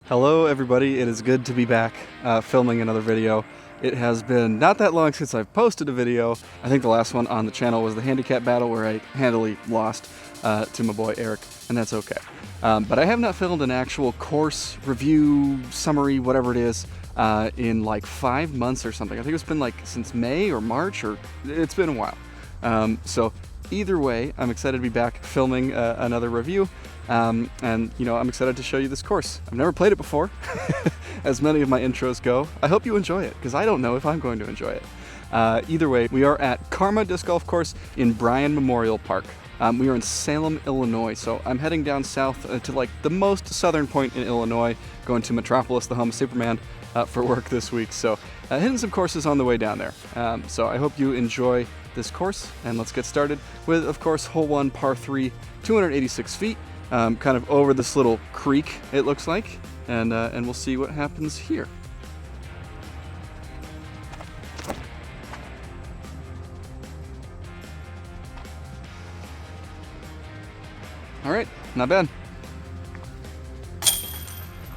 Hello everybody, it is good to be back filming another video. It has been not that long since I've posted a video. I think the last one on the channel was the handicap battle where I handily lost to my boy Eric, and that's okay. But I have not filmed an actual course review, summary, whatever it is, in like 5 months or something. I think it's been like since May or March, or it's been a while. So either way, I'm excited to be back filming another review. And you know, I'm excited to show you this course. I've never played it before, as many of my intros go. I hope you enjoy it, because I don't know if I'm going to enjoy it. Either way, we are at Karma Disc Golf Course in Bryan Memorial Park. We are in Salem, Illinois, so I'm heading down south to like the most southern point in Illinois, going to Metropolis, the home of Superman, for work this week. So hitting some courses on the way down there. So I hope you enjoy this course, and let's get started with, of course, hole 1, par 3, 286 feet. Kind of over this little creek, it looks like, and we'll see what happens here. All right, not bad.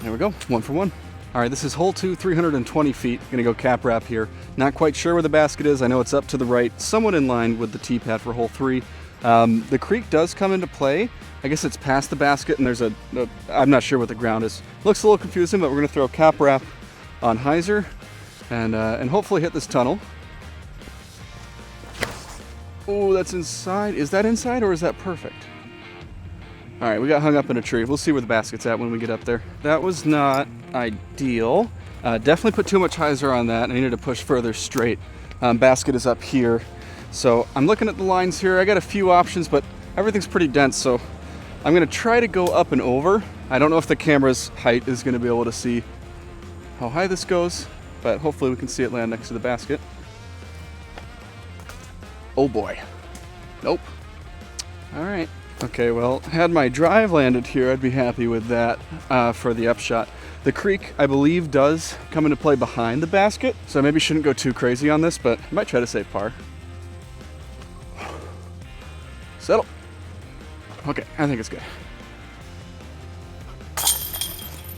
There we go, 1 for 1. All right, this is hole 2, 320 feet. Gonna go cap wrap here. Not quite sure where the basket is. I know it's up to the right, somewhat in line with the tee pad for hole 3. The creek does come into play. I guess it's past the basket, and there's I'm not sure what the ground is. Looks a little confusing, but we're gonna throw cap wrap on hyzer and hopefully hit this tunnel. Oh, that's inside. Is that inside or is that perfect? All right, we got hung up in a tree. We'll see where the basket's at when we get up there. That was not ideal. Definitely put too much hyzer on that. I needed to push further straight. Basket is up here. So I'm looking at the lines here. I got a few options, but everything's pretty dense, so I'm gonna try to go up and over. I don't know if the camera's height is gonna be able to see how high this goes, but hopefully we can see it land next to the basket. Oh boy. Nope. All right. Okay, well, had my drive landed here, I'd be happy with that for the upshot. The creek, I believe, does come into play behind the basket, so I maybe shouldn't go too crazy on this, but I might try to save par. Settle. Okay, I think it's good.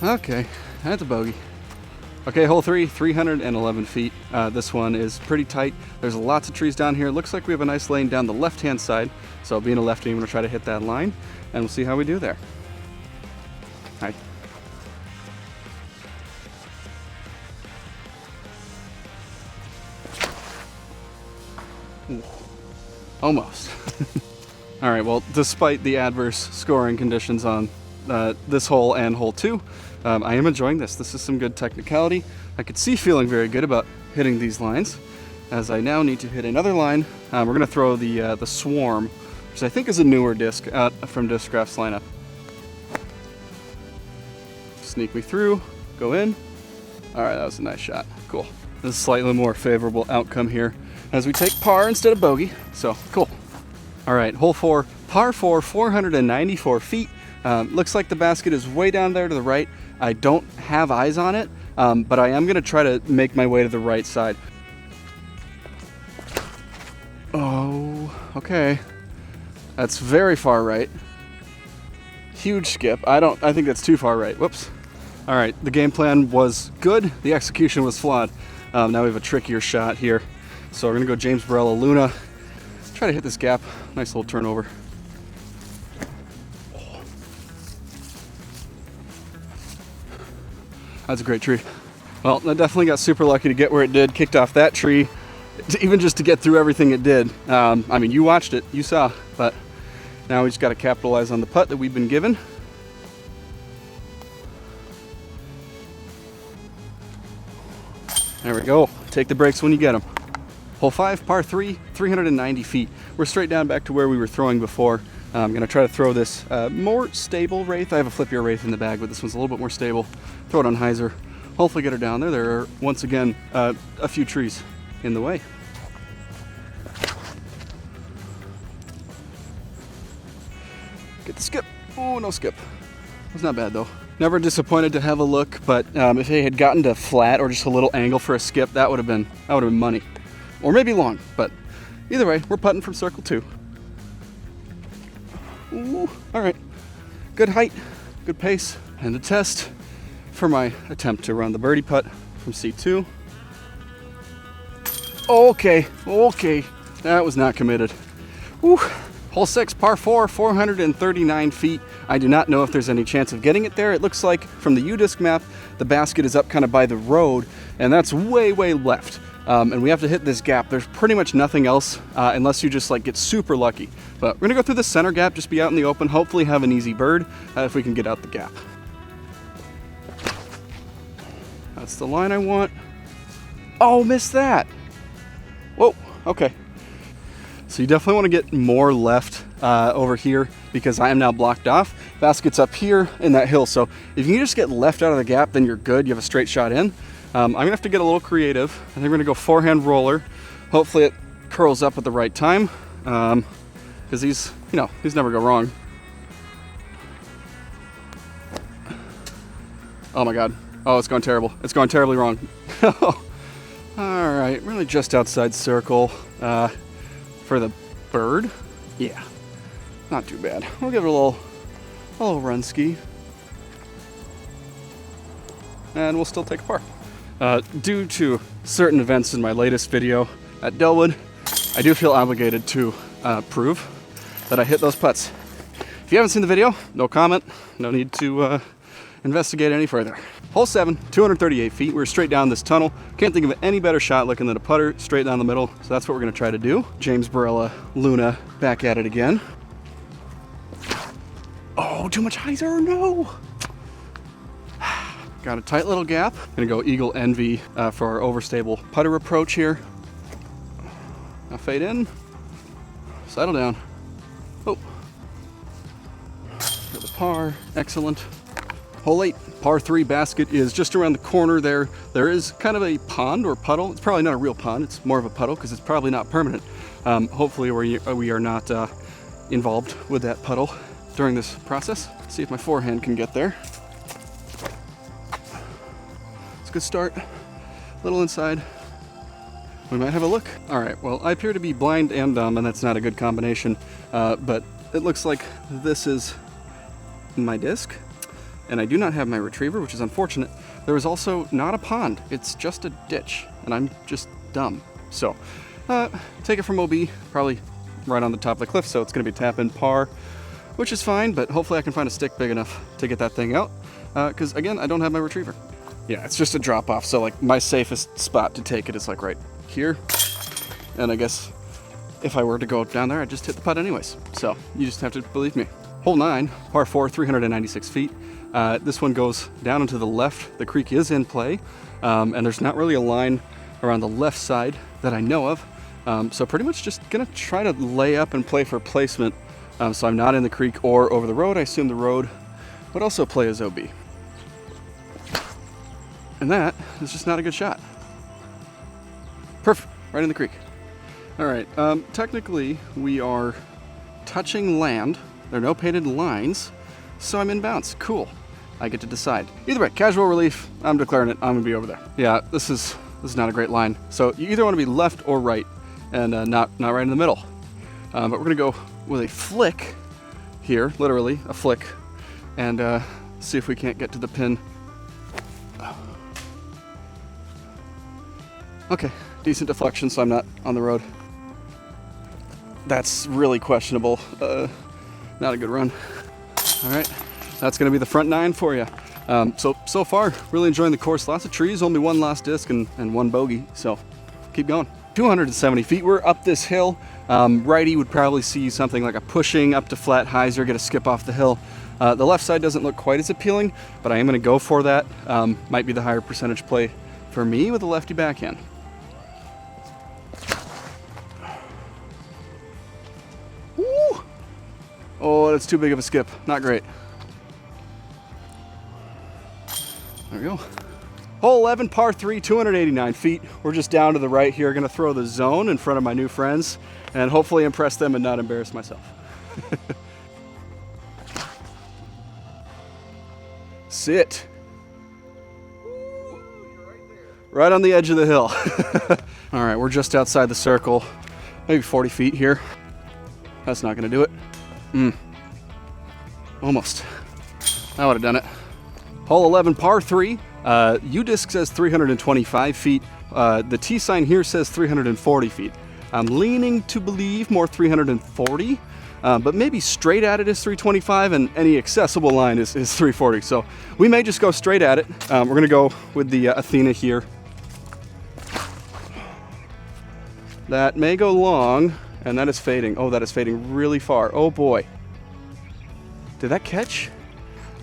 Okay, that's a bogey. Okay, hole 3, 311 feet. This one is pretty tight. There's lots of trees down here. Looks like we have a nice lane down the left-hand side. So being a lefty, I'm gonna try to hit that line, and we'll see how we do there. All right. Ooh, almost. All right, well, despite the adverse scoring conditions on this hole and hole 2, I am enjoying this. This is some good technicality. I could see feeling very good about hitting these lines, as I now need to hit another line. We're gonna throw the Swarm, which I think is a newer disc out from Discgraph's lineup. Sneak me through, go in. All right, that was a nice shot, cool. This is a slightly more favorable outcome here as we take par instead of bogey, so cool. All right, hole 4, par 4, 494 feet. Looks like the basket is way down there to the right. I don't have eyes on it, but I am gonna try to make my way to the right side. Oh, okay. That's very far right. Huge skip. I think that's too far right. Whoops. All right, the game plan was good. The execution was flawed. Now we have a trickier shot here. So we're gonna go James Barella Luna. Try to hit this gap. Nice little turnover. That's a great tree. Well, I definitely got super lucky to get where it did. Kicked off that tree, even just to get through everything it did. I mean, you watched it, you saw, but now we just got to capitalize on the putt that we've been given. There we go. Take the breaks when you get them. Hole 5, par 3, 390 feet. We're straight down back to where we were throwing before. I'm gonna try to throw this more stable wraith. I have a flippier wraith in the bag, but this one's a little bit more stable. Throw it on hyzer. Hopefully get her down there. There are, once again, a few trees in the way. Get the skip. Oh, no skip. It's not bad though. Never disappointed to have a look, but if they had gotten to flat or just a little angle for a skip, that would have been money. Or maybe long, but either way, we're putting from circle 2. Ooh, all right. Good height, good pace, and a test for my attempt to run the birdie putt from C2. Okay, that was not committed. Whew. Hole 6, par 4, 439 feet. I do not know if there's any chance of getting it there. It looks like from the U-disc map, the basket is up kind of by the road, and that's way, way left. And we have to hit this gap. There's pretty much nothing else unless you just like get super lucky. But we're gonna go through the center gap, just be out in the open, hopefully have an easy bird if we can get out the gap. That's the line I want. Oh, missed that. Whoa, okay. So you definitely want to get more left over here because I am now blocked off. Basket's up here in that hill. So if you can just get left out of the gap, then you're good. You have a straight shot in. I'm gonna have to get a little creative. I think we're gonna go forehand roller. Hopefully it curls up at the right time because these never go wrong. Oh my God. Oh, it's going terrible. It's going terribly wrong. All right, really just outside circle. For the bird, yeah, not too bad. We'll give it a little run ski, and we'll still take a par. Due to certain events in my latest video at Delwood, I do feel obligated to prove that I hit those putts. If you haven't seen the video, no comment, no need to investigate any further. Hole 7, 238 feet. We're straight down this tunnel. Can't think of any better shot looking than a putter straight down the middle. So that's what we're gonna try to do. James Barella Luna back at it again. Oh, too much hyzer, no. Got a tight little gap. Gonna go Eagle Envy for our overstable putter approach here. Now fade in, settle down. Oh, for the par, excellent. Hole 8, par 3 basket is just around the corner there. There is kind of a pond or puddle. It's probably not a real pond. It's more of a puddle because it's probably not permanent. Hopefully we are not involved with that puddle during this process. Let's see if my forehand can get there. It's a good start. A little inside. We might have a look. All right, well, I appear to be blind and dumb, and that's not a good combination. But it looks like this is my disc. And I do not have my retriever, which is unfortunate. There is also not a pond, it's just a ditch, and I'm just dumb. So, take it from OB, probably right on the top of the cliff, so it's gonna be tap in par, which is fine, but hopefully I can find a stick big enough to get that thing out, because again, I don't have my retriever. Yeah, it's just a drop off, so like my safest spot to take it is like right here, and I guess if I were to go down there, I'd just hit the putt anyways. So, you just have to believe me. Hole 9, par 4, 396 feet. This one goes down and to the left. The creek is in play, and there's not really a line around the left side that I know of. So pretty much just gonna try to lay up and play for placement. So I'm not in the creek or over the road. I assume the road would also play as OB. And that is just not a good shot. Perfect, right in the creek. All right, technically we are touching land. There are no painted lines, so I'm in bounds. Cool. I get to decide. Either way, casual relief, I'm declaring it. I'm gonna be over there. Yeah, this is not a great line. So you either want to be left or right, and not right in the middle. But we're gonna go with a flick here, literally a flick, and see if we can't get to the pin. Okay, decent deflection, so I'm not on the road. That's really questionable. Not a good run. All right, that's gonna be the front 9 for you. So far, really enjoying the course. Lots of trees, only one lost disc and one bogey, so keep going. 270 feet, we're up this hill. Righty would probably see something like a pushing up to flat hyzer, get a skip off the hill. The left side doesn't look quite as appealing, but I am gonna go for that. Might be the higher percentage play for me with a lefty backhand. Woo! Oh, that's too big of a skip. Not great. There we go. Hole 11, par 3, 289 feet. We're just down to the right here. Gonna throw the zone in front of my new friends and hopefully impress them and not embarrass myself. Sit. Ooh, you're right there. Right on the edge of the hill. All right, we're just outside the circle, maybe 40 feet here. That's not gonna do it. Almost. I would have done it. Hole 11, par 3. U-disc says 325 feet. The T sign here says 340 feet. I'm leaning to believe more 340, but maybe straight at it is 325 and any accessible line is 340. So we may just go straight at it. We're gonna go with the Athena here. That may go long, and that is fading. Oh, that is fading really far. Oh boy. Did that catch?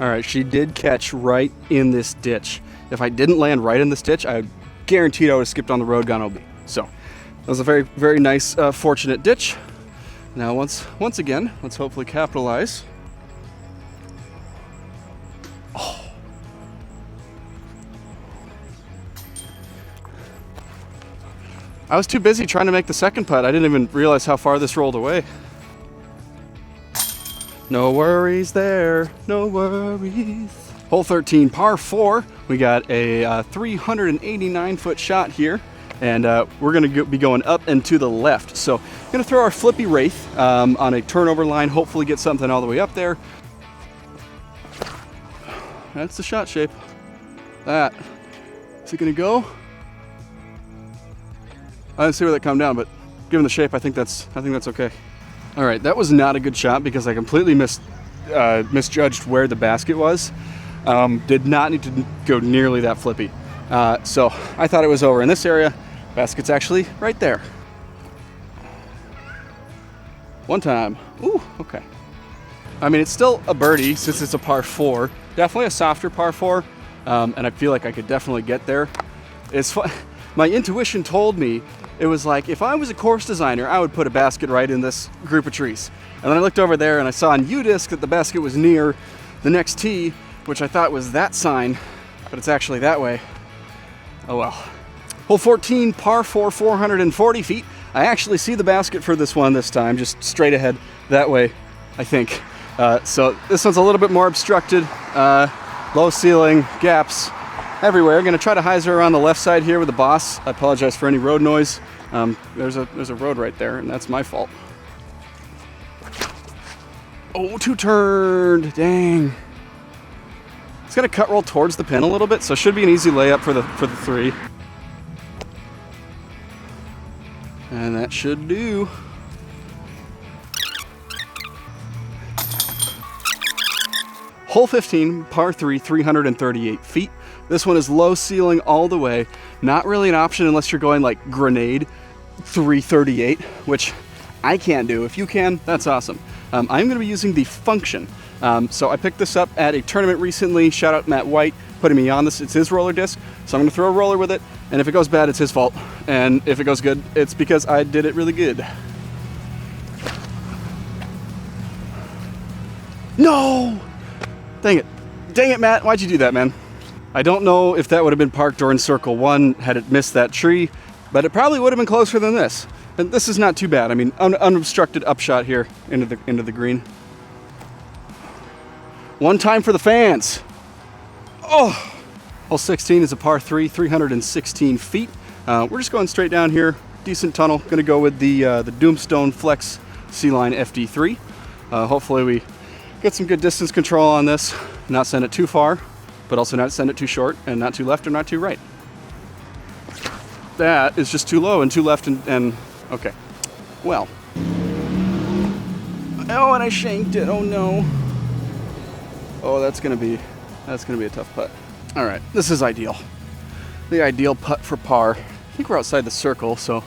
All right, she did catch right in this ditch. If I didn't land right in this ditch, I guaranteed I would have skipped on the road, gone OB. So that was a very, very nice, fortunate ditch. Now, once again, let's hopefully capitalize. Oh. I was too busy trying to make the second putt. I didn't even realize how far this rolled away. No worries there, no worries. Hole 13, par 4. We got a 389-foot shot here, and we're gonna be going up and to the left. So gonna throw our flippy wraith on a turnover line, hopefully get something all the way up there. That's the shot shape. That. Is it gonna go? I didn't see where that come down, but given the shape, I think that's okay. All right, that was not a good shot because I completely misjudged where the basket was. Did not need to go nearly that flippy. So I thought it was over in this area. Basket's actually right there. One time. Ooh, okay. I mean, it's still a birdie since it's a par 4. Definitely a softer par 4, and I feel like I could definitely get there. It's fun. My intuition told me it was like, if I was a course designer, I would put a basket right in this group of trees. And then I looked over there and I saw on U-disc that the basket was near the next tee, which I thought was that sign, but it's actually that way. Oh well. Hole 14, par 4, 440 feet. I actually see the basket for this one this time, just straight ahead that way, I think. So this one's a little bit more obstructed, low ceiling, gaps everywhere. I'm gonna try to hyzer around the left side here with the boss. I apologize for any road noise. There's a road right there, and that's my fault. Oh, two turned, dang. It's gonna cut roll towards the pin a little bit, so it should be an easy layup for the 3. And that should do. Hole 15, par 3, 338 feet. This one is low ceiling all the way. Not really an option unless you're going like grenade 338, which I can't do. If you can, that's awesome. I'm gonna be using the function. So I picked this up at a tournament recently. Shout out Matt White, putting me on this. It's his roller disc. So I'm gonna throw a roller with it. And if it goes bad, it's his fault. And if it goes good, it's because I did it really good. No! Dang it. Dang it, Matt. Why'd you do that, man? I don't know if that would have been parked during circle 1 had it missed that tree, but it probably would have been closer than this. And this is not too bad. I mean, unobstructed upshot here into the green. One time for the fans. Oh! Hole 16 is a par 3, 316 feet. We're just going straight down here. Decent tunnel. Gonna go with the Doomstone Flex C-Line FD3. Hopefully we get some good distance control on this. Not send it too far, but also not send it too short, and not too left or not too right. That is just too low and too left and okay. Well. Oh, and I shanked it. Oh no. Oh, that's gonna be a tough putt. All right, this is ideal. The ideal putt for par. I think we're outside the circle, so I'm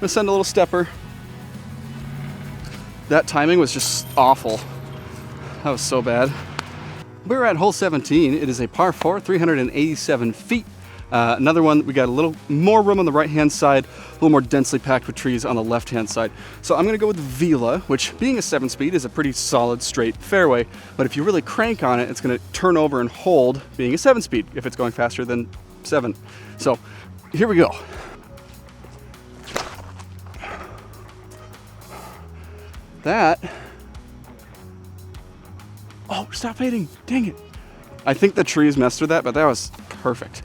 gonna send a little stepper. That timing was just awful. That was so bad. We're at hole 17. It is a par 4, 387 feet. Another one, we got a little more room on the right-hand side, a little more densely packed with trees on the left-hand side. So I'm gonna go with Vila, which being a 7-speed is a pretty solid straight fairway, but if you really crank on it, it's gonna turn over and hold being a 7-speed if it's going faster than 7. So here we go. That, oh, stop fading, dang it. I think the trees messed with that, but that was perfect.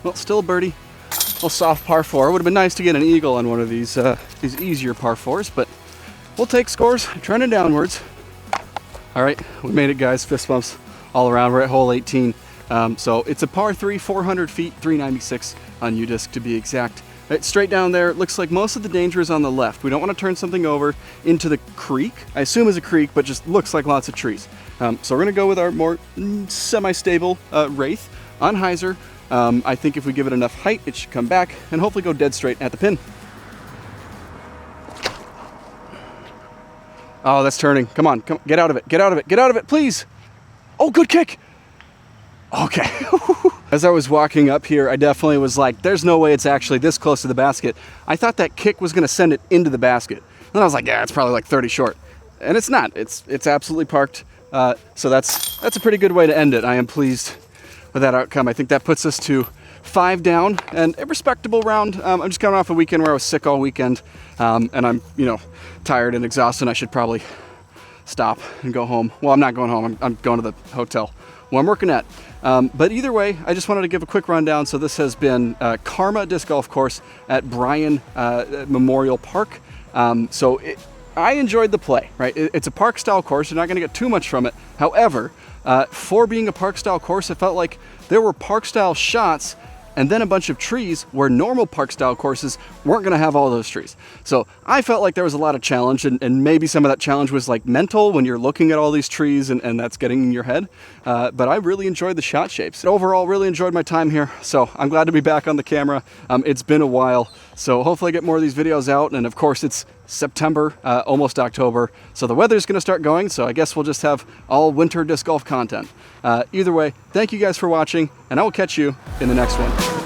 Well, still a birdie. A little soft par 4. Would have been nice to get an eagle on one of these easier par 4s, but we'll take scores, trending downwards. All right, we made it, guys. Fist bumps all around. We're at hole 18. So it's a par 3, 400 feet, 396 on U-disc to be exact. Right, straight down there, it looks like most of the danger is on the left. We don't want to turn something over into the creek. I assume it's a creek, but just looks like lots of trees. So we're gonna go with our more semi-stable Wraith on hyzer. I think if we give it enough height, it should come back and hopefully go dead straight at the pin. Oh, that's turning. Come on, get out of it, get out of it, get out of it, please. Oh, good kick. Okay. As I was walking up here, I definitely was like, there's no way it's actually this close to the basket. I thought that kick was gonna send it into the basket. And I was like, yeah, it's probably like 30 short. And it's not, it's absolutely parked. So that's a pretty good way to end it. I am pleased with that outcome. I think that puts us to 5 down and a respectable round. I'm just coming off a weekend where I was sick all weekend, and I'm, tired and exhausted. I should probably stop and go home. Well, I'm not going home. I'm going to the hotel where I'm working at. But either way, I just wanted to give a quick rundown. So this has been Karma Disc Golf Course at Bryan Memorial Park. I enjoyed the play, right? It's a park style course. You're not going to get too much from it. However, for being a park style course, it felt like there were park style shots and then a bunch of trees where normal park style courses weren't going to have all those trees. So I felt like there was a lot of challenge, and maybe some of that challenge was like mental when you're looking at all these trees and that's getting in your head. But I really enjoyed the shot shapes. Overall, really enjoyed my time here. So I'm glad to be back on the camera. It's been a while. So hopefully I get more of these videos out. And of course it's September, almost October. So the weather's going to start going. So I guess we'll just have all winter disc golf content. Either way, thank you guys for watching, and I will catch you in the next one.